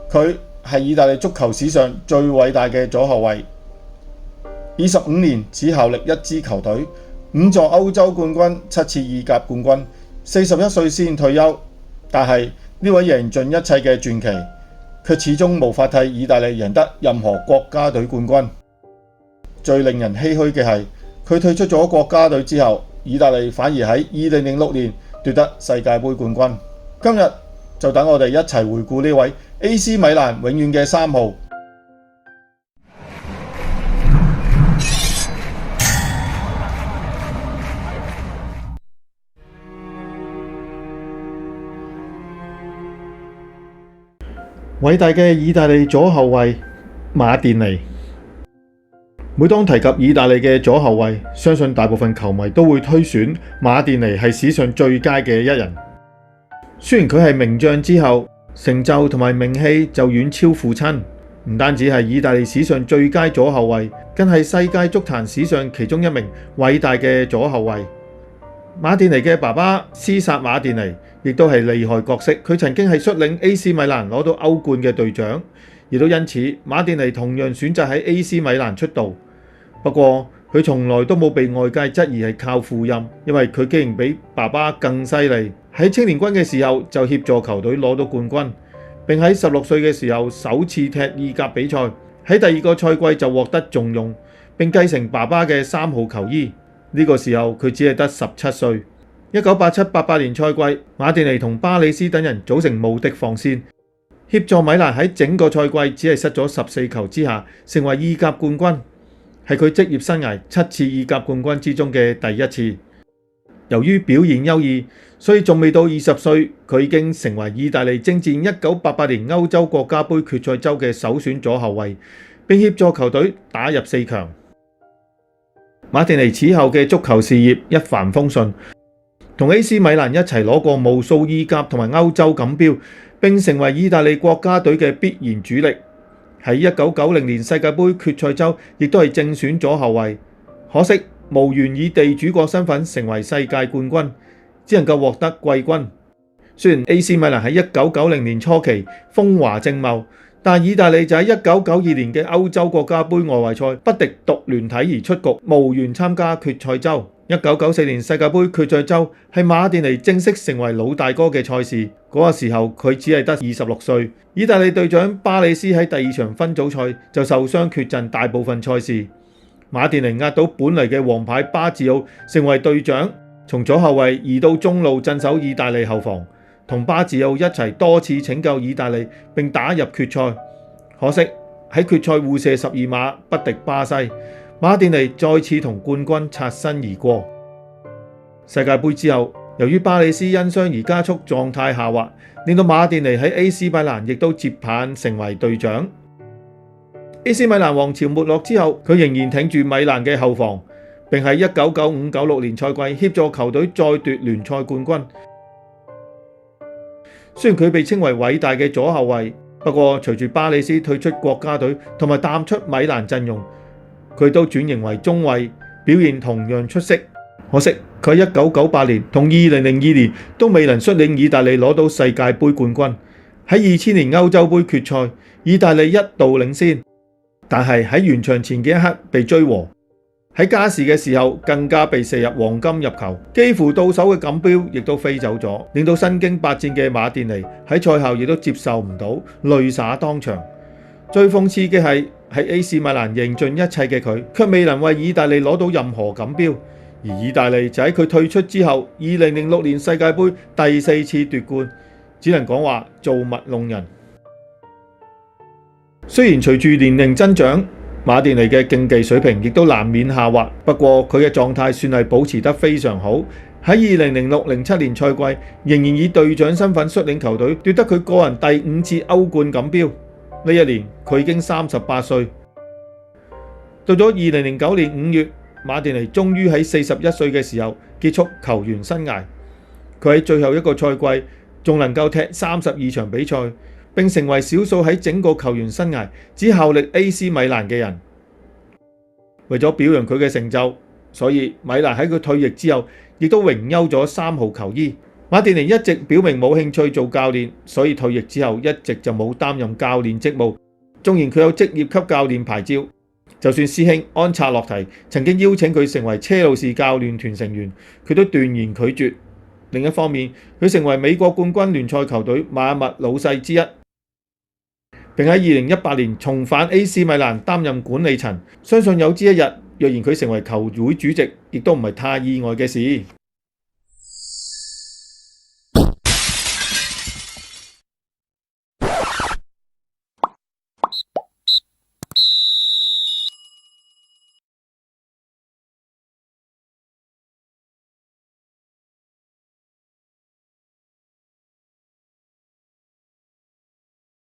佢係意大利足球史上最偉大嘅左後衛。25年只效力一支球隊，5座歐洲冠軍，7次意甲冠軍，41歲先退休。但係呢位贏盡一切嘅傳奇，卻始終無法替意大利贏得任何國家隊冠軍。最令人唏噓嘅係，佢退出咗國家隊之後，意大利反而喺2006年奪得世界盃冠軍。今日就等我哋一齊回顧呢位 AC 米蘭永遠嘅3號。偉大嘅意大利左後衛馬甸尼。每當提及意大利嘅左後衛，相信大部分球迷都會推選馬甸尼係史上最佳嘅一人。雖然佢係名將之後，成就同埋名氣就遠超父親，唔單止係意大利史上最佳左後衛，更係世界足壇史上其中一名偉大嘅左後衛。馬甸尼嘅爸爸施薩馬甸尼亦都係厲害角色，佢曾經係率領 AC 米蘭攞到歐冠嘅隊長，亦都因此馬甸尼同樣選擇喺 AC 米蘭出道。不過佢從來都冇被外界質疑係靠父蔭，因為佢竟然比爸爸更犀利。喺青年軍嘅時候就協助球隊攞到冠軍，並喺16歲嘅時候首次踢意甲比賽，喺第2個賽季就獲得重用，並繼承爸爸嘅3號球衣。呢個時候佢只係得17歲。1987-88年賽季，馬甸尼同巴里斯等人組成無敵防線，協助米蘭喺整個賽季只係失咗14球之下，成為意甲冠軍，係佢職業生涯7次意甲冠軍之中嘅第一次。由於表現優異，所以仲未到20歲，佢已經成為意大利征戰1988年歐洲國家盃決賽周嘅首選左後衛，並協助球隊打入4強。馬甸尼此後嘅足球事業一帆風順，同 AC 米蘭一齊攞過無數意甲同埋歐洲錦標，並成為意大利國家隊嘅必然主力。喺1990年世界盃決賽周，亦都係正選左後衛，可惜無緣以地主國身份成為世界冠軍，只能夠獲得季軍。雖然 AC 米蘭喺1990年初期風華正茂，但意大利就喺1992年嘅歐洲國家盃外圍賽不敵獨聯體而出局，無緣參加決賽周。1994年世界盃決賽周係馬甸尼正式成為老大哥嘅賽事，嗰個時候佢只係得26歲。意大利隊長巴里斯喺第2場分組賽就受傷缺陣大部分賽事，馬甸尼壓倒本嚟嘅王牌巴治奧成為隊長，從左後衛移到中路鎮守意大利後防，同巴治奧一齊多次拯救意大利並打入決賽。可惜喺決賽互射12碼不敵巴西，馬甸尼再次同冠軍擦身而過。世界盃之後，由於巴里斯因傷而加速狀態下滑，令到馬甸尼喺 AC 米蘭亦都接棒成為隊長。AC 米蘭王朝沒落之後，佢仍然挺住米蘭嘅後防，並喺1995-96年賽季協助球隊再奪聯賽冠軍。雖然佢被稱為偉大嘅左後衛，不過隨住巴里斯退出國家隊同埋淡出米蘭陣容，佢都轉型為中衛，表現同樣出色。可惜佢喺1998年同2002年都未能率領意大利攞到世界盃冠軍。喺2000年歐洲盃決賽，意大利一度領先，但係喺完場前嘅一刻被追和。喺加時嘅時候更加被射入黃金入球，幾乎到手嘅錦標亦都飛走咗，令到身經百戰嘅馬甸尼喺賽後亦都接受唔到，淚灑當場。最諷刺嘅係喺 AC 米蘭贏盡一切嘅佢，卻未能為意大利攞到任何錦標，而意大利就喺佢退出之後2006年世界盃第4次奪冠，只能講話造物弄人。雖然隨住年齡增長，馬甸尼嘅競技水平亦都難免下滑，不過佢嘅狀態算係保持得非常好。喺2006-07年賽季，仍然以隊長身份率領球隊奪得佢個人第5次歐冠錦標。呢一年佢已經38歲。到咗2009年5月，馬甸尼終於喺41歲嘅時候結束球員生涯。佢喺最後一個賽季仲能夠踢32場比賽，並成為少數喺整個球員生涯只效力 AC 米蘭嘅人。為咗表揚佢嘅成就，所以米蘭喺佢退役之後亦都榮休咗3號球衣。馬甸尼一直表明冇興趣做教練，所以退役之後一直就冇擔任教練職務。縱然佢有職業級教練牌照，就算師兄安察洛提曾經邀請佢成為車路士教練團成員，佢都斷然拒絕。另一方面，佢成為美國冠軍聯賽球隊邁阿密老細之一，並喺2018年重返 AC 米蘭擔任管理層。相信有朝一日，若然佢成為球會主席，亦都唔係太意外嘅事。